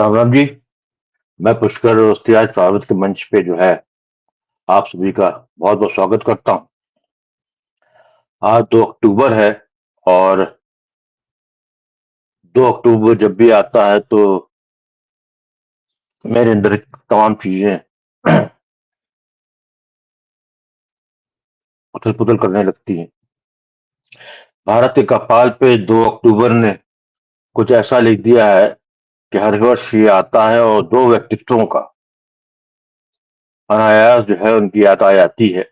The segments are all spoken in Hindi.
राम राम जी। मैं पुष्कर अवस्थी आज स्वागत के मंच पे जो है आप सभी का बहुत बहुत स्वागत करता हूँ। आज 2 अक्टूबर है और 2 अक्टूबर जब भी आता है तो मेरे अंदर तमाम चीजें उथल पुथल करने लगती हैं। भारत के कपाल पे 2 अक्टूबर ने कुछ ऐसा लिख दिया है कि हर वर्ष ये आता है और दो व्यक्तित्वों का अनायास जो है उनकी याद आ जाती है।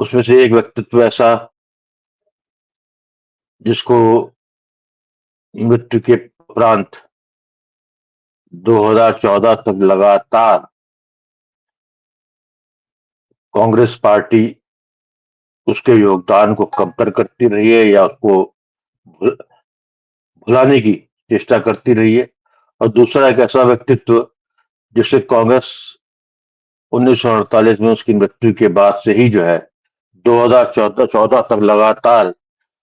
उसमें से एक व्यक्तित्व ऐसा जिसको मृत्यु के उपरांत 2014 तक लगातार कांग्रेस पार्टी उसके योगदान को कमतर करती रही है या उसको भुलाने की चेष्टा करती रही है। और दूसरा एक ऐसा व्यक्तित्व जिससे कांग्रेस 1948 में उसकी मृत्यु के बाद से ही जो है 2014 तक लगातार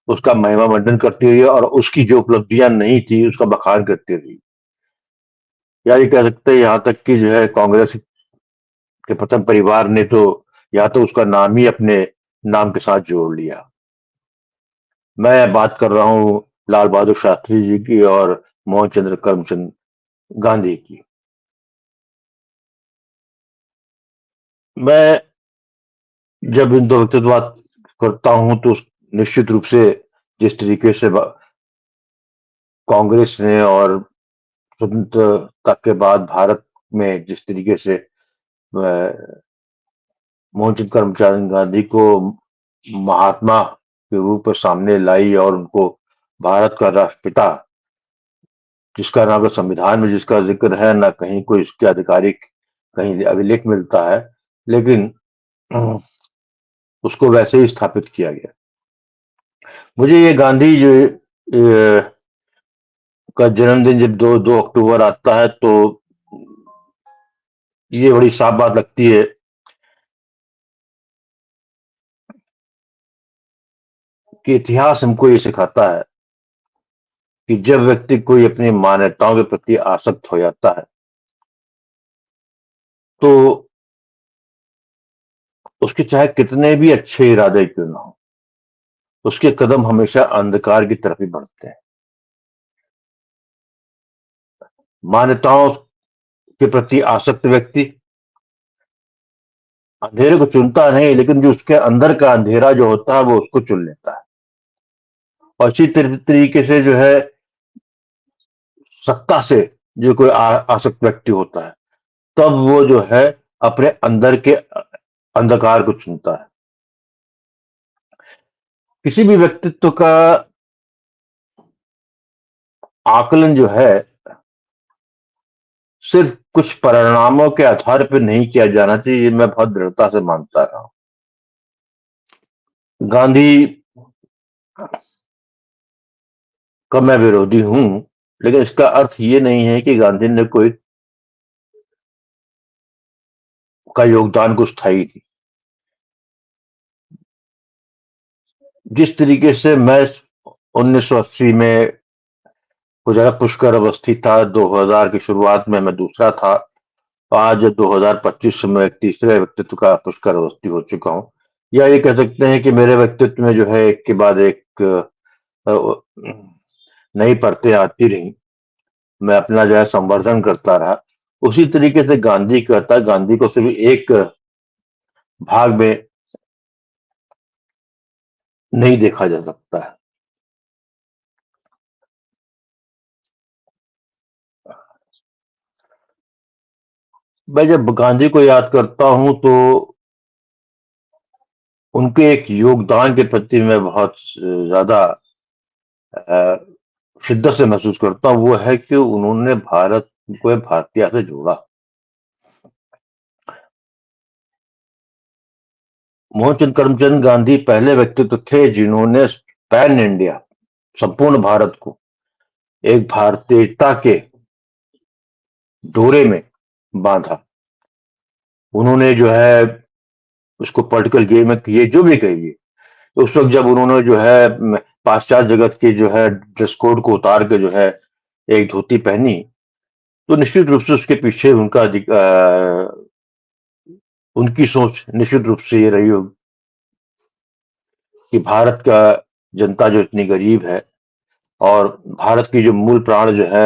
उसका महिमा मंडन करती रही है और उसकी जो उपलब्धियां नहीं थी उसका बखान करती रही। या ये कह सकते हैं यहाँ तक कि जो है कांग्रेस के प्रथम परिवार ने तो या तो उसका नाम ही अपने नाम के साथ जोड़ लिया। मैं बात कर रहा हूँ लाल बहादुर शास्त्री जी की और मोहन चंद्र करमचंद गांधी की। मैं जब इन दो व्यक्तित्व बात करता हूं तो निश्चित रूप से जिस तरीके से कांग्रेस ने और स्वतंत्रता के बाद भारत में जिस तरीके से मोहनचंद करमचंद गांधी को महात्मा के रूप में सामने लाई और उनको भारत का राष्ट्रपिता जिसका ना तो संविधान में जिसका जिक्र है ना कहीं कोई इसके आधिकारिक कहीं अभिलेख मिलता है, लेकिन उसको वैसे ही स्थापित किया गया। मुझे ये गांधी जो का जन्मदिन जब 2 अक्टूबर आता है तो ये बड़ी साफ बात लगती है कि इतिहास हमको ये सिखाता है कि जब व्यक्ति कोई अपनी मान्यताओं के प्रति आसक्त हो जाता है तो उसके चाहे कितने भी अच्छे इरादे क्यों ना हो, उसके कदम हमेशा अंधकार की तरफ ही बढ़ते हैं। मान्यताओं के प्रति आसक्त व्यक्ति अंधेरे को चुनता नहीं, लेकिन जो उसके अंदर का अंधेरा जो होता है वो उसको चुन लेता है। और इसी तरीके से जो है सत्ता से जो कोई आसक्त व्यक्ति होता है तब वो जो है अपने अंदर के अंधकार को चुनता है। किसी भी व्यक्तित्व का आकलन जो है सिर्फ कुछ परिणामों के आधार पर नहीं किया जाना चाहिए, ये मैं बहुत दृढ़ता से मानता रहा हूं। गांधी का मैं विरोधी हूं, लेकिन इसका अर्थ ये नहीं है कि गांधी ने कोई का योगदान कुछ था ही नहीं। जिस तरीके से मैं 1980 में वो जरा पुष्कर अवस्थी था, 2000 की शुरुआत में मैं दूसरा था, आज 2025 में एक तीसरे व्यक्तित्व का पुष्कर अवस्थी हो चुका हूं। या ये कह सकते हैं कि मेरे व्यक्तित्व में जो है एक के बाद एक नई परतें आती रही, मैं अपना जो है संवर्धन करता रहा। उसी तरीके से गांधी कहता, गांधी को सिर्फ एक भाग में नहीं देखा जा सकता है। मैं जब गांधी को याद करता हूं तो उनके एक योगदान के प्रति मैं बहुत ज्यादा शिद्दत से महसूस करता हूं। वो है कि उन्होंने भारत को भारतीय से जोड़ा। मोहनचंद करमचंद गांधी पहले व्यक्तित्व थे जिन्होंने पैन इंडिया संपूर्ण भारत को एक भारतीयता के डोरे में बांधा। उन्होंने जो है उसको पॉलिटिकल गेम में किए जो भी कहिए, उस वक्त जब उन्होंने जो है पाश्चात्य जगत के जो है ड्रेस कोड को उतार के जो है एक धोती पहनी तो निश्चित रूप से उसके पीछे उनकी सोच निश्चित रूप से ये रही होगी कि भारत का जनता जो इतनी गरीब है और भारत की जो मूल प्राण जो है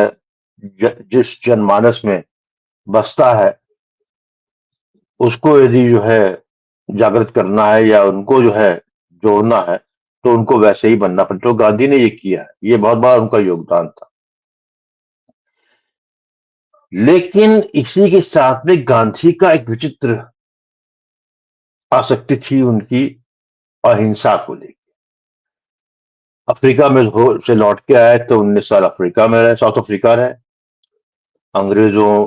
जिस जनमानस में बसता है, उसको यदि जो है जागृत करना है या उनको जो है जोड़ना है, तो उनको वैसे ही बनना पड़ता। तो गांधी ने ये किया है, ये बहुत बड़ा उनका योगदान था। लेकिन इसी के साथ में गांधी का एक विचित्र आसक्ति थी उनकी अहिंसा को लेकर। अफ्रीका में से लौट के आए तो 19 साल अफ्रीका में रहे, साउथ अफ्रीका रहे। अंग्रेजों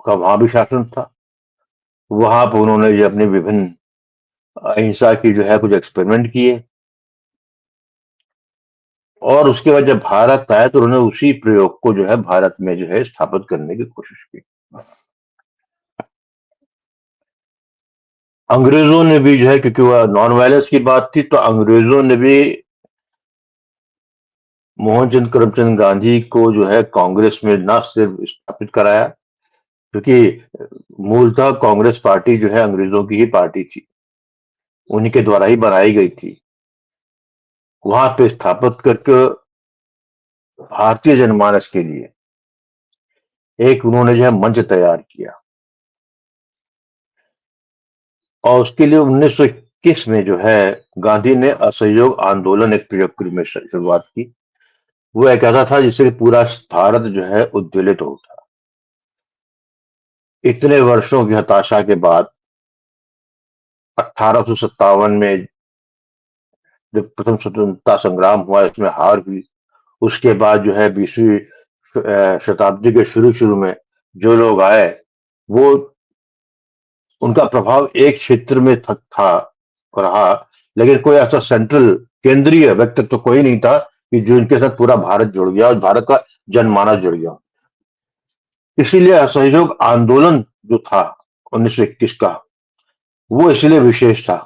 का वहां भी शासन था। वहां पर उन्होंने जो अपनी विभिन्न अहिंसा की जो है कुछ एक्सपेरिमेंट किए, और उसके बाद जब भारत आए तो उन्होंने उसी प्रयोग को जो है भारत में जो है स्थापित करने की कोशिश की। अंग्रेजों ने भी जो है, क्योंकि वह नॉन वायलेंस की बात थी, तो अंग्रेजों ने भी मोहनचंद करमचंद गांधी को जो है कांग्रेस में न सिर्फ स्थापित कराया, क्योंकि मूलतः कांग्रेस पार्टी जो है अंग्रेजों की ही पार्टी थी, उन्हीं के द्वारा ही बनाई गई थी। वहां पे स्थापित करके भारतीय जनमानस के लिए एक उन्होंने जो है मंच तैयार किया, और उसके लिए 1921 में जो है गांधी ने असहयोग आंदोलन एक प्रयोग में शुरुआत की। वो एक ऐसा था जिससे पूरा भारत जो है उद्वेलित हो उठा। इतने वर्षों की हताशा के बाद 1857 में जब प्रथम स्वतंत्रता संग्राम हुआ, इसमें हार हुई। उसके बाद जो है 20वीं शताब्दी के शुरू शुरू में जो लोग आए, वो उनका प्रभाव एक क्षेत्र में था रहा, लेकिन कोई ऐसा सेंट्रल केंद्रीय व्यक्तित्व तो कोई नहीं था कि जो इनके साथ पूरा भारत जुड़ गया और भारत का जनमानस जुड़ गया। इसीलिए असहयोग आंदोलन जो था 1921 का, वो इसलिए विशेष था।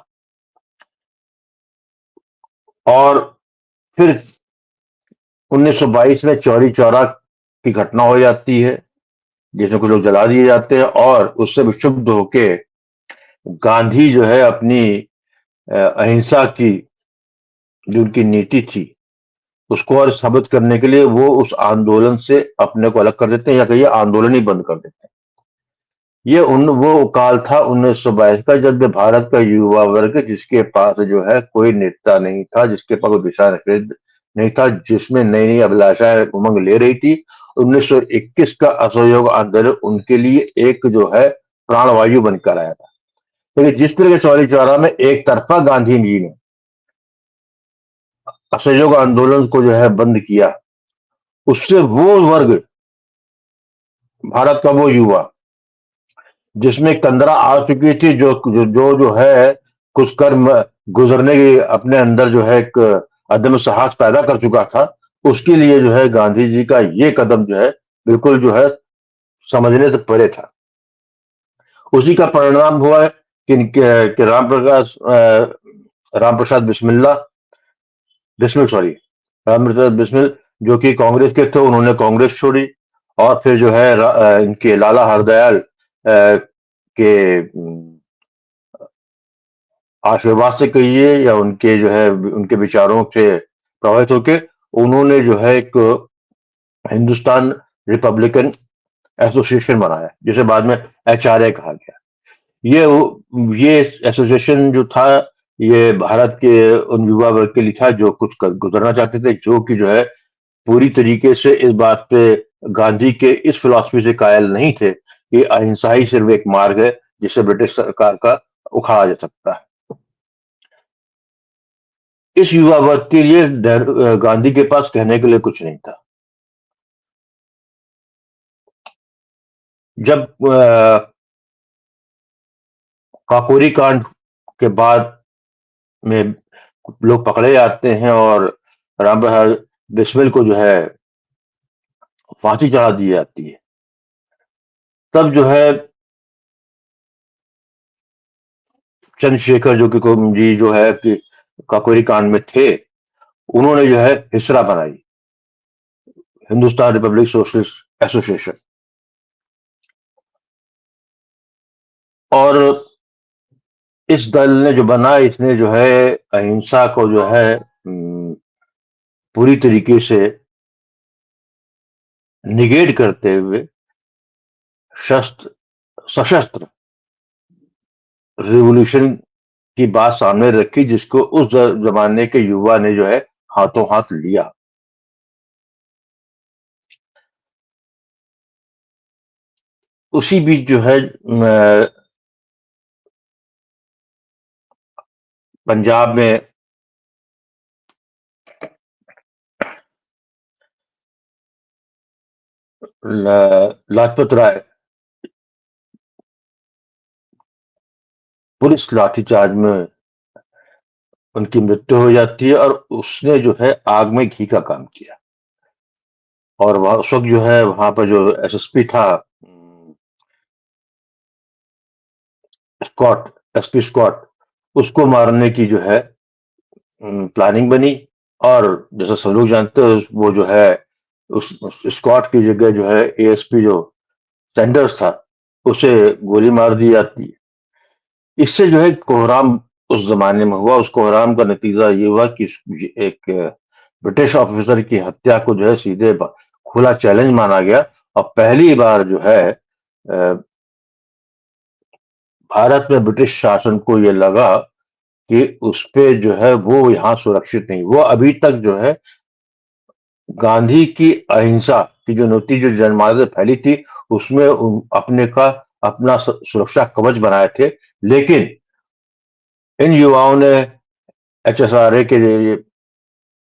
और फिर 1922 में चौरी चौरा की घटना हो जाती है, जिसमें कुछ लोग जला दिए जाते हैं, और उससे विक्षुब्ध होके गांधी जो है अपनी अहिंसा की जो उनकी नीति थी, उसको और साबित करने के लिए वो उस आंदोलन से अपने को अलग कर देते हैं, या कहिए आंदोलन ही बंद कर देते हैं। ये वो काल था 1922 का, जब भारत का युवा वर्ग, जिसके पास जो है कोई नेता नहीं था, जिसके पास कोई दिशा निर्देश नहीं था, जिसमें नई नई अभिलाषाएं उमंग ले रही थी, 1921 का असहयोग आंदोलन उनके लिए एक जो है प्राणवायु बनकर आया था। लेकिन जिस तरह के चौरी चौरा में एक तरफा गांधी जी ने असहयोग आंदोलन को जो है बंद किया, उससे वो वर्ग, भारत का वो युवा जिसमें कंदरा आ चुकी थी, जो है कुछ कर्म गुजरने की अपने अंदर जो है एक अदम साहस पैदा कर चुका था, उसके लिए जो है गांधी जी का ये कदम जो है बिल्कुल जो है समझने से परे था। उसी का परिणाम हुआ कि राम प्रसाद बिस्मिल्ला बिस्मिल सॉरी राम प्रसाद बिस्मिल, जो कि कांग्रेस के थे, उन्होंने कांग्रेस छोड़ी, और फिर जो है इनके लाला हरदयाल के आशीर्वाद से कहिए या उनके जो है उनके विचारों से प्रभावित होके उन्होंने जो है एक हिंदुस्तान रिपब्लिकन एसोसिएशन बनाया, जिसे बाद में एचआरए कहा गया। ये एसोसिएशन जो था, ये भारत के उन युवा वर्ग के लिए था जो कुछ गुजरना चाहते थे, जो कि जो है पूरी तरीके से इस बात पे गांधी के इस फिलॉसफी से कायल नहीं थे कि अहिंसा ही सिर्फ एक मार्ग है जिससे ब्रिटिश सरकार का उखाड़ा जा सकता है। इस युवा वर्ग के लिए गांधी के पास कहने के लिए कुछ नहीं था। जब काकोरी कांड के बाद में लोग पकड़े जाते हैं और राम प्रसाद बिस्मिल को जो है फांसी चढ़ा दी जाती है, तब जो है चंद्रशेखर जी जो है कि काकोरी कांड में थे, उन्होंने जो है हिसरा बनाई, हिंदुस्तान रिपब्लिक सोशलिस्ट एसोसिएशन। और इस दल ने जो बना, इसने जो है अहिंसा को जो है पूरी तरीके से निगेट करते हुए शस्त्र सशस्त्र रिवॉल्यूशन की बात सामने रखी, जिसको उस जमाने के युवा ने जो है हाथों हाथ लिया। उसी बीच जो है पंजाब में लाजपत राय पुलिस लाठीचार्ज में उनकी मृत्यु हो जाती है, और उसने जो है आग में घी का काम किया। और वह उस वक्त जो है वहां पर जो एसएसपी था, स्कॉट, एसपी स्कॉट, उसको मारने की जो है प्लानिंग बनी। और जैसा सब लोग जानते हैं, वो जो है उस स्कॉट की जगह जो है एएसपी जो सैंडर्स था, उसे गोली मार दी जाती है। इससे जो है कोहराम उस जमाने में हुआ। उस कोहराम का नतीजा ये हुआ कि एक ब्रिटिश ऑफिसर की हत्या को जो है सीधे खुला चैलेंज माना गया। और पहली बार जो है भारत में ब्रिटिश शासन को ये लगा कि उस पे जो है वो यहाँ सुरक्षित नहीं। वो अभी तक जो है गांधी की अहिंसा की जो नीति जो जनमानस में फैली थी, उसमें अपने का अपना सुरक्षा कवच बनाए थे। लेकिन इन युवाओं ने एचएसआरए के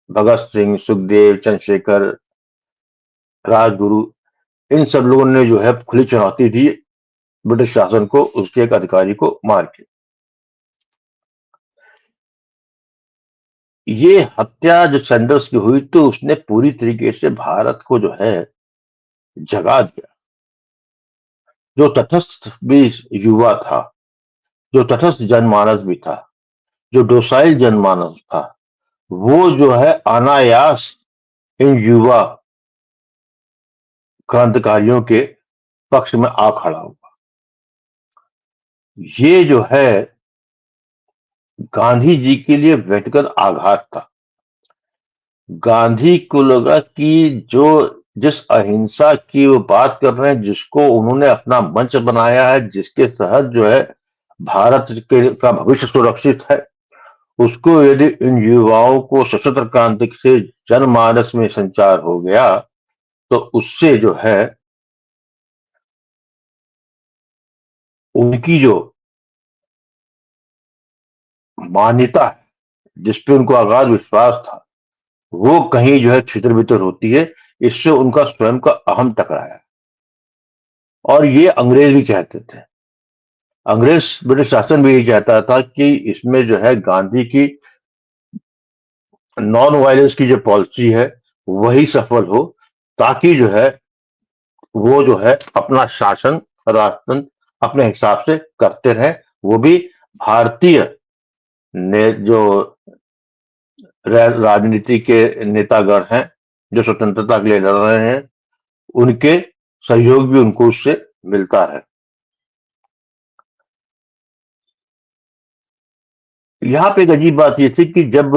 भगत सिंह, सुखदेव, चंद्रशेखर, राजगुरु, इन सब लोगों ने जो है खुली चुनौती दी ब्रिटिश शासन को, उसके एक अधिकारी को मार के। ये हत्या जो सैंडर्स की हुई, तो उसने पूरी तरीके से भारत को जो है जगा दिया। जो तटस्थ भी युवा था, जो तटस्थ जनमानस भी था, जो डोसाइल जनमानस था, वो जो है अनायास इन युवा क्रांतिकारियों के पक्ष में आ खड़ा हुआ। ये जो है गांधी जी के लिए व्यक्तिगत आघात था। गांधी को लगा कि जो जिस अहिंसा की वो बात कर रहे हैं, जिसको उन्होंने अपना मंच बनाया है, जिसके तहत जो है भारत के का भविष्य सुरक्षित है, उसको यदि इन युवाओं को सशस्त्र क्रांति से जनमानस में संचार हो गया, तो उससे जो है उनकी जो मान्यता है, जिसपे उनको अगाध विश्वास था, वो कहीं जो है छितर बितर होती है। इससे उनका स्वयं का अहम टकराया। और ये अंग्रेज भी चाहते थे। अंग्रेज ब्रिटिश शासन भी यही चाहता था कि इसमें जो है गांधी की नॉन वायलेंस की जो पॉलिसी है वही सफल हो, ताकि जो है वो जो है अपना शासन, राष्ट्रतंत्र अपने हिसाब से करते रहे। वो भी भारतीय ने जो राजनीति के नेतागण हैं, जो स्वतंत्रता के लिए लड़ रहे हैं, उनके सहयोग भी उनको उससे मिलता है। यहाँ पे एक अजीब बात ये थी कि जब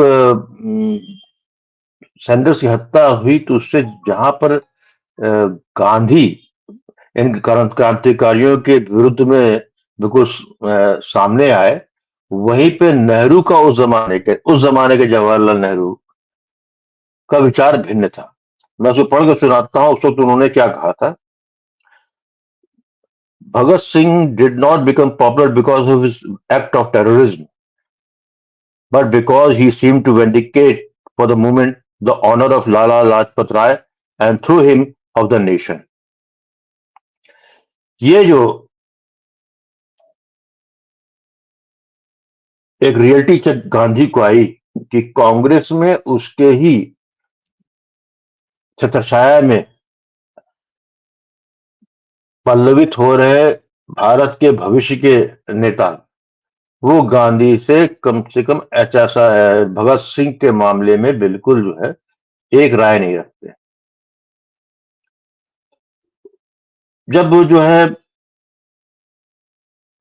सैंडर्स की हत्या हुई, तो उससे जहां पर गांधी इन क्रांतिकारियों के विरुद्ध में बिल्कुल सामने आए, वहीं पे नेहरू का उस जमाने के जवाहरलाल नेहरू का विचार भिन्न था। मैं उसको पढ़ के सुनाता हूं। उस वक्त उन्होंने क्या कहा था। Bhagat Singh did not become popular because of his act of terrorism, but because he seemed to vindicate for the moment the honor of Lala Lajpat Rai and through him of the nation। ये जो एक रियलिटी चेक गांधी को आई कि कांग्रेस में उसके ही छत्रछाया में पल्लवित हो रहे भारत के भविष्य के नेता, वो गांधी से कम ऐसा भगत सिंह के मामले में बिल्कुल जो है एक राय नहीं रखते। जब जो है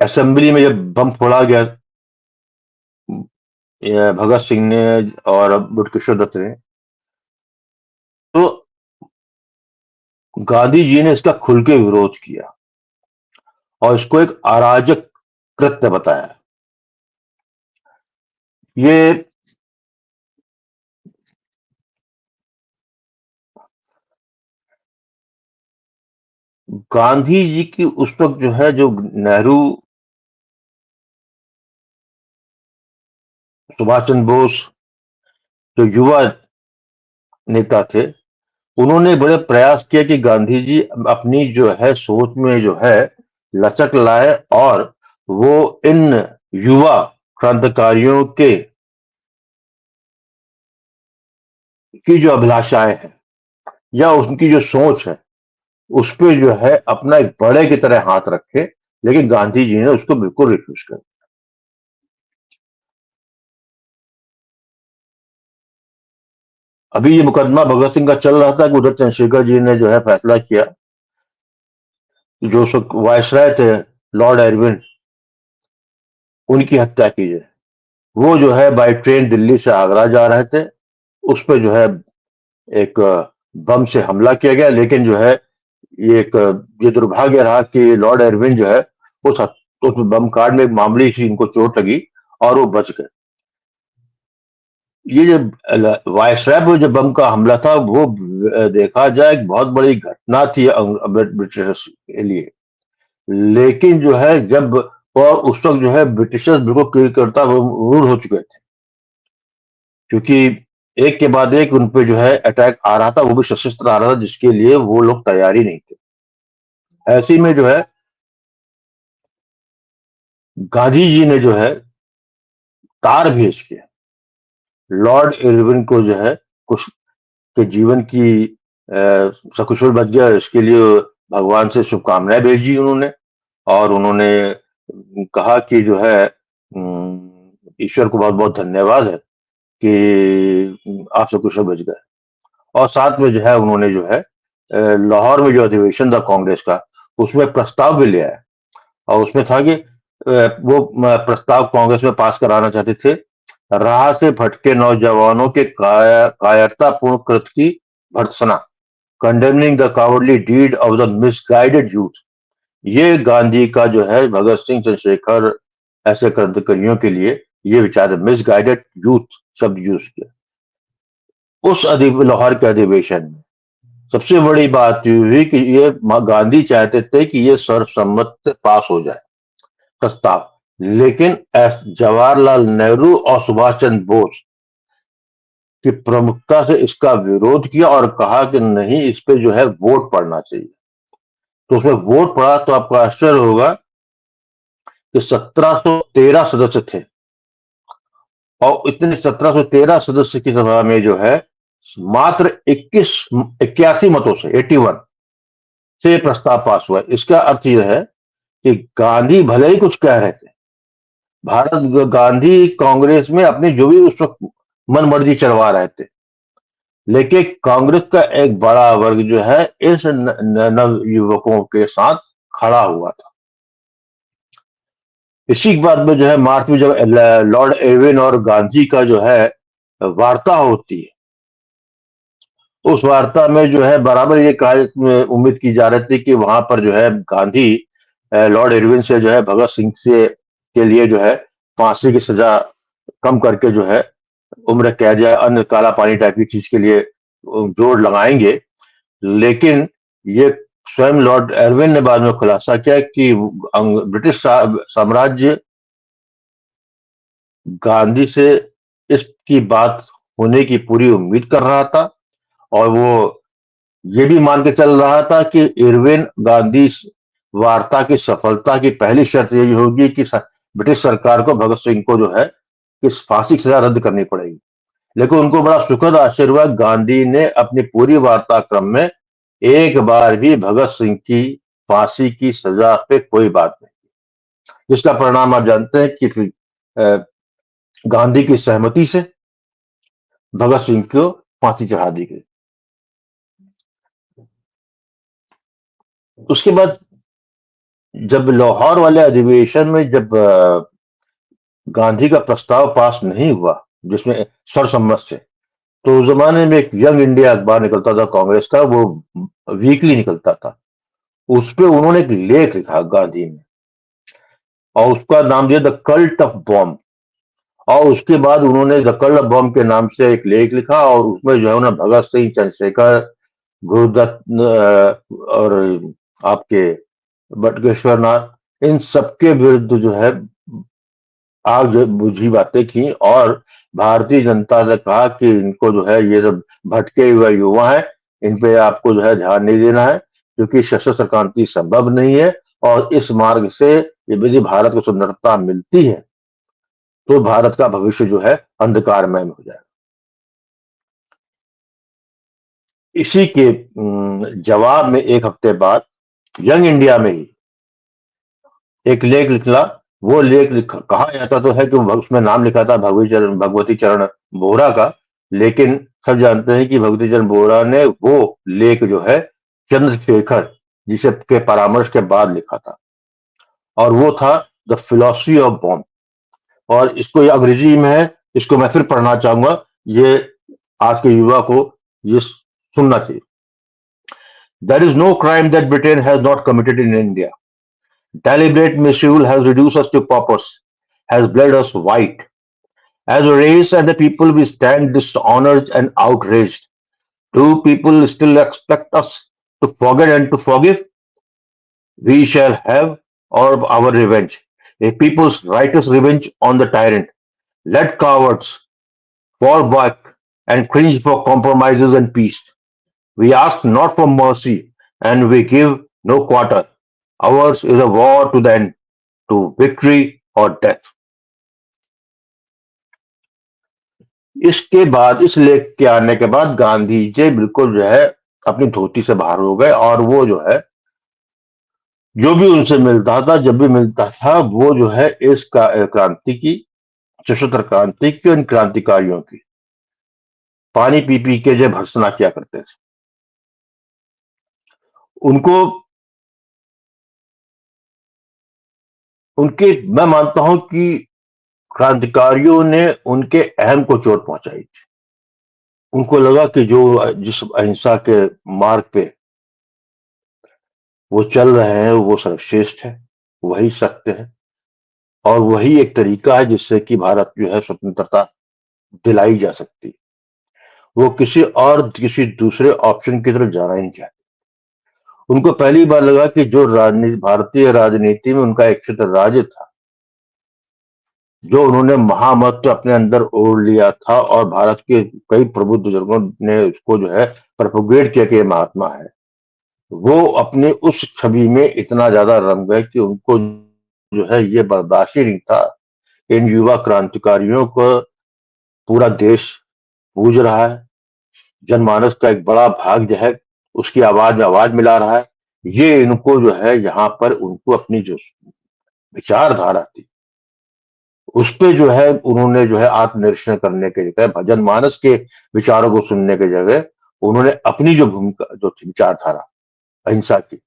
असेंबली में जब बम फोड़ा गया, ये भगत सिंह ने और बटुकेश्वर दत्त ने, तो गांधी जी ने इसका खुल के विरोध किया और इसको एक अराजक कृत्य बताया। ये गांधी जी की उस वक्त जो है, जो नेहरू, सुभाष चंद्र बोस, जो युवा नेता थे, उन्होंने बड़े प्रयास किए कि गांधी जी अपनी जो है सोच में जो है लचक लाए, और वो इन युवा क्रांतिकारियों के की जो अभिलाषाएं हैं या उनकी जो सोच है, उस पे जो है अपना एक बड़े की तरह हाथ रखे। लेकिन गांधी जी ने उसको बिल्कुल रिफ्यूज कर दिया। अभी ये मुकदमा भगत सिंह का चल रहा था कि उधर चंद्रशेखर जी ने जो है फैसला किया कि जो वायसराय थे, लॉर्ड एरविन, उनकी हत्या की जाए। वो जो है बाई ट्रेन दिल्ली से आगरा जा रहे थे, उस पे जो है एक बम से हमला किया गया। लेकिन जो है ये एक ये दुर्भाग्य रहा कि लॉर्ड एरविन जो है उस उस बम कांड में एक मामूली सी इनको चोट लगी और वो बच गए। ये जो वायसराय पर जो बम का हमला था, वो देखा जाए एक बहुत बड़ी घटना थी ब्रिटिश के लिए। लेकिन जो है जब, और उस वक्त जो है ब्रिटिशर्स बिल्कुल करता रूढ़ हो चुके थे, क्योंकि एक के बाद एक उन पे जो है अटैक आ रहा था, वो भी सशस्त्र आ रहा था, जिसके लिए वो लोग तैयारी नहीं थे। ऐसे में जो है गांधी जी ने जो है तार भेज के लॉर्ड इरविन को जो है कुछ के जीवन की सकुशल बच गया, इसके लिए भगवान से शुभकामनाएं भेजी उन्होंने। और उन्होंने कहा कि जो है ईश्वर को बहुत बहुत धन्यवाद है कि आप सकुशल बच गए। और साथ में जो है उन्होंने जो है लाहौर में जो अधिवेशन था कांग्रेस का, उसमें प्रस्ताव भी ले आया। और उसमें था कि वो प्रस्ताव कांग्रेस में पास कराना चाहते थे, राह से भटके नौजवानों के कायरतापूर्ण कृत की भर्त्सना, condemning the cowardly deed of the misguided youth. ये गांधी का जो है भगत सिंह, चंद्रशेखर, ऐसे क्रांतिकारियों के लिए ये विचार, मिसगाइडेड यूथ शब्द यूज किया उस लाहौर के अधिवेशन में। सबसे बड़ी बात ये हुई कि ये गांधी चाहते थे कि ये सर्वसम्मत से पास हो जाए प्रस्ताव। लेकिन जवाहरलाल नेहरू और सुभाष चंद्र बोस की प्रमुखता से इसका विरोध किया और कहा कि नहीं, इस पे जो है वोट पड़ना चाहिए। तो उसमें वोट पड़ा तो आपको आश्चर्य होगा कि 1713 सदस्य थे, और इतने 1713 सदस्य की सभा में जो है मात्र 81 मतों से 81 से प्रस्ताव पास हुआ। इसका अर्थ यह है कि गांधी भले ही कुछ कह रहे थे, भारत गांधी कांग्रेस में अपनी जो भी उस वक्त मन मर्जी चलवा रहे थे, लेकिन कांग्रेस का एक बड़ा वर्ग जो है इस नव युवकों के साथ खड़ा हुआ था। इसी के बाद में जो है मार्च में जब लॉर्ड एरविन और गांधी का जो है वार्ता होती है, उस वार्ता में जो है बराबर ये कहा, उम्मीद की जा रही थी कि वहां पर जो है गांधी लॉर्ड इरविन से जो है भगत सिंह से के लिए जो है फांसी की सजा कम करके जो है उम्र कैद या अन्य काला पानी टाइप की चीज के लिए जोर लगाएंगे। लेकिन ये स्वयं लॉर्ड एरविन ने बाद में खुलासा किया कि ब्रिटिश साम्राज्य गांधी से इसकी बात होने की पूरी उम्मीद कर रहा था, और वो ये भी मान के चल रहा था कि इरविन गांधी वार्ता की सफलता की पहली शर्त यही होगी कि ब्रिटिश सरकार को भगत सिंह को जो है कि फांसी की सजा रद्द करनी पड़ेगी। लेकिन उनको बड़ा सुखद आश्चर्य हुआ, गांधी ने अपनी पूरी वार्ता क्रम में एक बार भी भगत सिंह की फांसी की सजा पे कोई बात नहीं, जिसका परिणाम आप जानते हैं कि गांधी की सहमति से भगत सिंह को फांसी चढ़ा दी गई। उसके बाद जब लाहौर वाले अधिवेशन में जब गांधी का प्रस्ताव पास नहीं हुआ, जिसमें सर्वसम्मत से, तो उस जमाने में एक यंग इंडिया अखबार निकलता था कांग्रेस का, वो वीकली निकलता था। उस पे उन्होंने एक लेख लिखा गांधी ने, और उसका नाम दिया द कल्ट ऑफ बॉम्ब। और उसके बाद उन्होंने द कल्ट ऑफ बॉम्ब के नाम से एक लेख लिखा, और उसमें जो है उन्होंने भगत सिंह, चंद्रशेखर, गुरुदत्त और आपके बटुकेश्वर नाथ, इन सबके विरुद्ध जो है आग बुझी बातें की, और भारतीय जनता से कहा कि इनको जो है ये सब भटके हुए युवा हैं, इन पे आपको जो है ध्यान नहीं देना है, क्योंकि सशस्त्र क्रांति संभव नहीं है, और इस मार्ग से यदि भारत को स्वतंत्रता मिलती है तो भारत का भविष्य जो है अंधकारमय हो जाएगा। इसी के जवाब में एक हफ्ते बाद यंग इंडिया में ही एक लेख निकला। वो कहा जाता तो है कि उसमें नाम लिखा था भगवती चरण बोहरा का, लेकिन सब जानते हैं कि भगवती चरण बोहरा ने वो लेख जो है चंद्रशेखर जिसे के परामर्श के बाद लिखा था, और वो था द फिलोसफी ऑफ बॉम्ब। और इसको ये अंग्रेजी में है, इसको मैं फिर पढ़ना चाहूंगा, ये आज के युवा को ये सुनना चाहिए। There is no crime that Britain has not committed in India. Deliberate misrule has reduced us to paupers, has bled us white. As a race and the people, we stand dishonored and outraged. Do people still expect us to forget and to forgive? We shall have our revenge, a people's righteous revenge on the tyrant. Let cowards fall back and cringe for compromises and peace. We ask not for mercy, and we give no quarter. Ours is a war to the end, to victory or death. इसके बाद, इस लेख के आने के बाद, गांधी जी बिल्कुल जो है अपनी धोती से बाहर हो गए, और वो जो है जो भी उनसे मिलता था, जब भी मिलता था, वो जो है इस क्रांति की, सशस्त्र क्रांति की, उन क्रांतिकारियों की पानी पी पी के जो भर्त्सना किया करते थे। उनको, उनके, मैं मानता हूं कि क्रांतिकारियों ने उनके अहम को चोट पहुंचाई थी। उनको लगा कि जो जिस अहिंसा के मार्ग पे वो चल रहे हैं वो सर्वश्रेष्ठ है, वही सत्य है, और वही एक तरीका है जिससे कि भारत जो है स्वतंत्रता दिलाई जा सकती है। वो किसी दूसरे ऑप्शन की तरफ जाना ही नहीं चाहते। उनको पहली बार लगा कि जो राजनीति, भारतीय राजनीति में उनका एक क्षेत्र राज्य था, जो उन्होंने महामत अपने अंदर ओढ़ लिया था, और भारत के कई प्रबुद्ध बुजुर्गों ने उसको जो है प्रोपोगेट किया कि ये महात्मा है, वो अपने उस छवि में इतना ज्यादा रम गए कि उनको जो है ये बर्दाश्त ही नहीं था। इन युवा क्रांतिकारियों को पूरा देश पूज रहा है, जनमानस का एक बड़ा भाग जो है उसकी आवाज में आवाज मिला रहा है। ये इनको जो है यहाँ पर उनको अपनी जो विचारधारा थी उस पे जो है उन्होंने जो है आत्मनिरीक्षण करने के जगह, जनमानस के विचारों को सुनने के जगह, उन्होंने अपनी जो भूमिका जो थी विचारधारा अहिंसा की,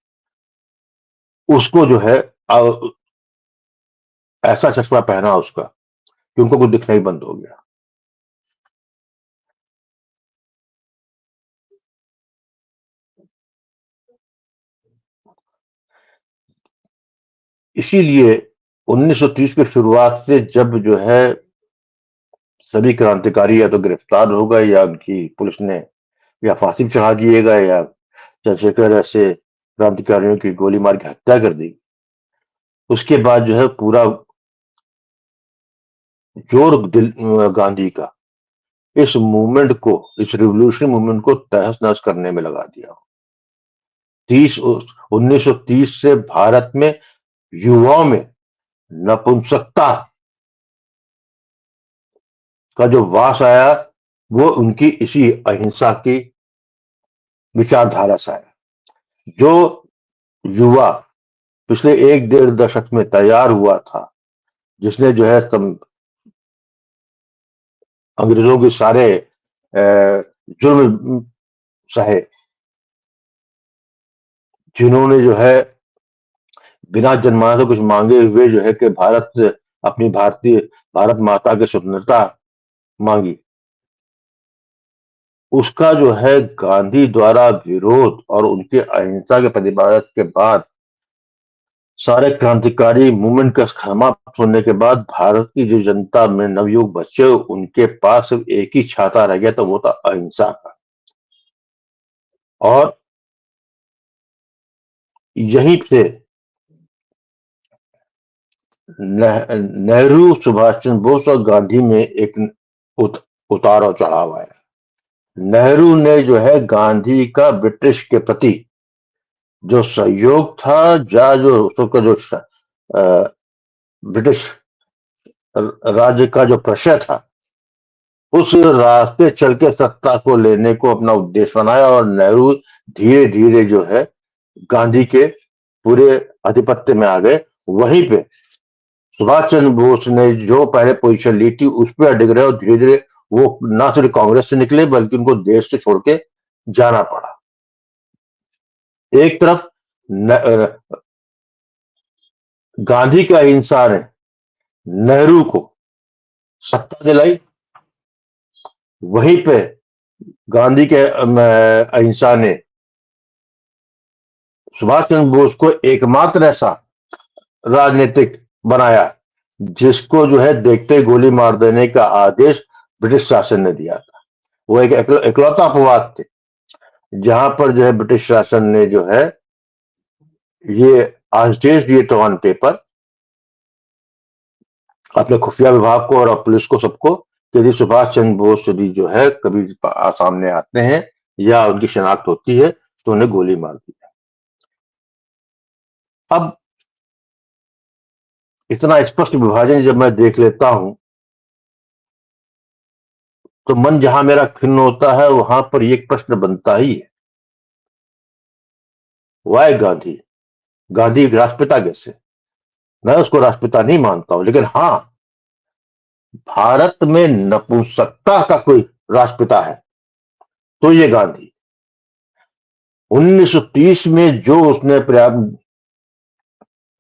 उसको जो है ऐसा चश्मा पहना उसका कि उनको कुछ दिखना ही बंद हो गया। इसीलिए 1930 की शुरुआत से जब जो है सभी क्रांतिकारी या तो गिरफ्तार हो गए, या उनकी पुलिस ने या फांसी पे चढ़ा दिए गए, या चंद्रशेखर ऐसे क्रांतिकारियों की गोली मार के हत्या कर दी, उसके बाद जो है पूरा जोर गांधी का इस मूवमेंट को, इस रिवोल्यूशन मूवमेंट को तहस नहस करने में लगा दिया। 1930 से भारत में युवाओं में नपुंसकता का जो वास आया, वो उनकी इसी अहिंसा की विचारधारा से आया। जो युवा पिछले एक डेढ़ दशक में तैयार हुआ था, जिसने जो है अंग्रेजों के सारे जुर्म सहे, जिन्होंने जो है बिना जनमानस से कुछ मांगे हुए जो है कि भारत अपनी भारत माता की स्वतंत्रता मांगी, उसका जो है गांधी द्वारा विरोध और उनके अहिंसा के प्रतिपादन के बाद, सारे क्रांतिकारी मूवमेंट का समाप्त होने के बाद भारत की जो जनता में नवयुवक बच्चे, उनके पास सिर्फ एक ही छाता रह गया, तो वो था अहिंसा का। और यहीं से नेहरू, सुभाष चंद्र बोस और गांधी में एक उतार और चढ़ाव आया। नेहरू ने जो है गांधी का ब्रिटिश के प्रति जो सहयोग था, या जो उसका जो ब्रिटिश राज्य का जो प्रशय था, उस रास्ते चल के सत्ता को लेने को अपना उद्देश्य बनाया। और नेहरू धीरे धीरे जो है गांधी के पूरे आधिपत्य में आ गए। वहीं पे सुभाष चंद्र बोस ने जो पहले पोजीशन ली थी उस पर अडिग रहे, और धीरे धीरे वो ना सिर्फ कांग्रेस से निकले बल्कि उनको देश से छोड़ के जाना पड़ा। एक तरफ गांधी की अहिंसा ने नेहरू को सत्ता दिलाई, वहीं पे गांधी के अहिंसा ने सुभाष चंद्र बोस को एकमात्र ऐसा राजनीतिक बनाया जिसको जो है देखते ही गोली मार देने का आदेश ब्रिटिश शासन ने दिया था। वो एक इकलौता अपवाद थे जहां पर जो है ब्रिटिश शासन ने जो है ये आदेश दिए थे ऑन पेपर अपने खुफिया विभाग को और पुलिस को, सबको, कि यदि सुभाष चंद्र बोस यदि जो है कभी सामने आते हैं या उनकी शिनाख्त होती है तो उन्हें गोली मार दी जाए। अब इतना स्पष्ट विभाजन जब मैं देख लेता हूं तो मन जहां मेरा खिन्न होता है वहां पर एक प्रश्न बनता ही है, वाई गांधी? गांधी एक राष्ट्रपिता कैसे? मैं उसको राष्ट्रपिता नहीं मानता हूं, लेकिन हां, भारत में नपुंसकता का कोई राष्ट्रपिता है तो ये गांधी। 1930 में जो उसने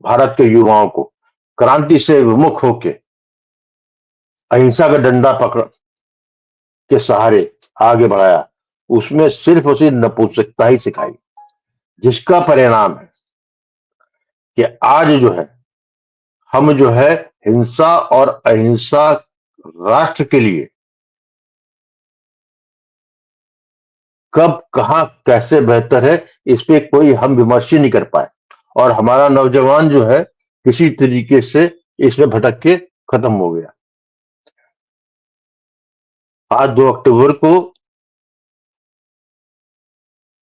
भारत के युवाओं को क्रांति से विमुख होके अहिंसा का डंडा पकड़ के सहारे आगे बढ़ाया, उसमें सिर्फ उसी नपुंसकता ही सिखाई, जिसका परिणाम है कि आज जो है हम जो है हिंसा और अहिंसा राष्ट्र के लिए कब, कहां, कैसे बेहतर है, इस पे कोई हम विमर्श ही नहीं कर पाए। और हमारा नौजवान जो है किसी तरीके से इसमें भटक के खत्म हो गया। आज 2 अक्टूबर को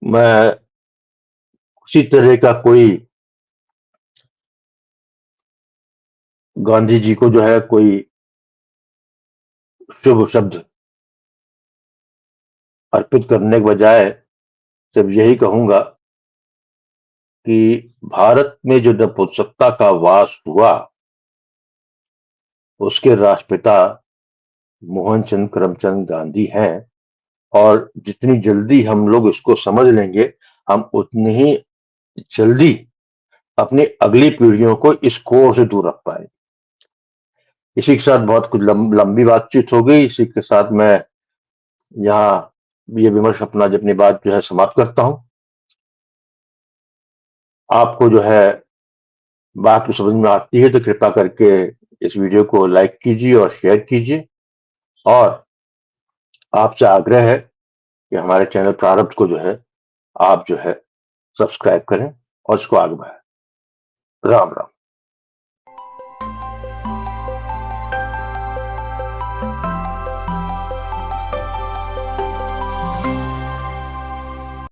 मैं किसी तरह का कोई गांधी जी को जो है कोई शुभ शब्द अर्पित करने के बजाय सिर्फ यही कहूंगा कि भारत में जो नपुंसकता का वास हुआ उसके राष्ट्रपिता मोहनचंद करमचंद गांधी हैं। और जितनी जल्दी हम लोग इसको समझ लेंगे, हम उतनी ही जल्दी अपनी अगली पीढ़ियों को इस कोर से दूर रख पाएंगे। इसी के साथ बहुत कुछ लंबी बातचीत हो गई। इसी के साथ मैं यहाँ ये विमर्श अपनी बात जो है समाप्त करता हूं। आपको जो है बात को समझ में आती है तो कृपया करके इस वीडियो को लाइक कीजिए और शेयर कीजिए। और आपसे आग्रह है कि हमारे चैनल प्रारब्ध को जो है आप जो है सब्सक्राइब करें और इसको आगे बढ़ाएं। राम राम।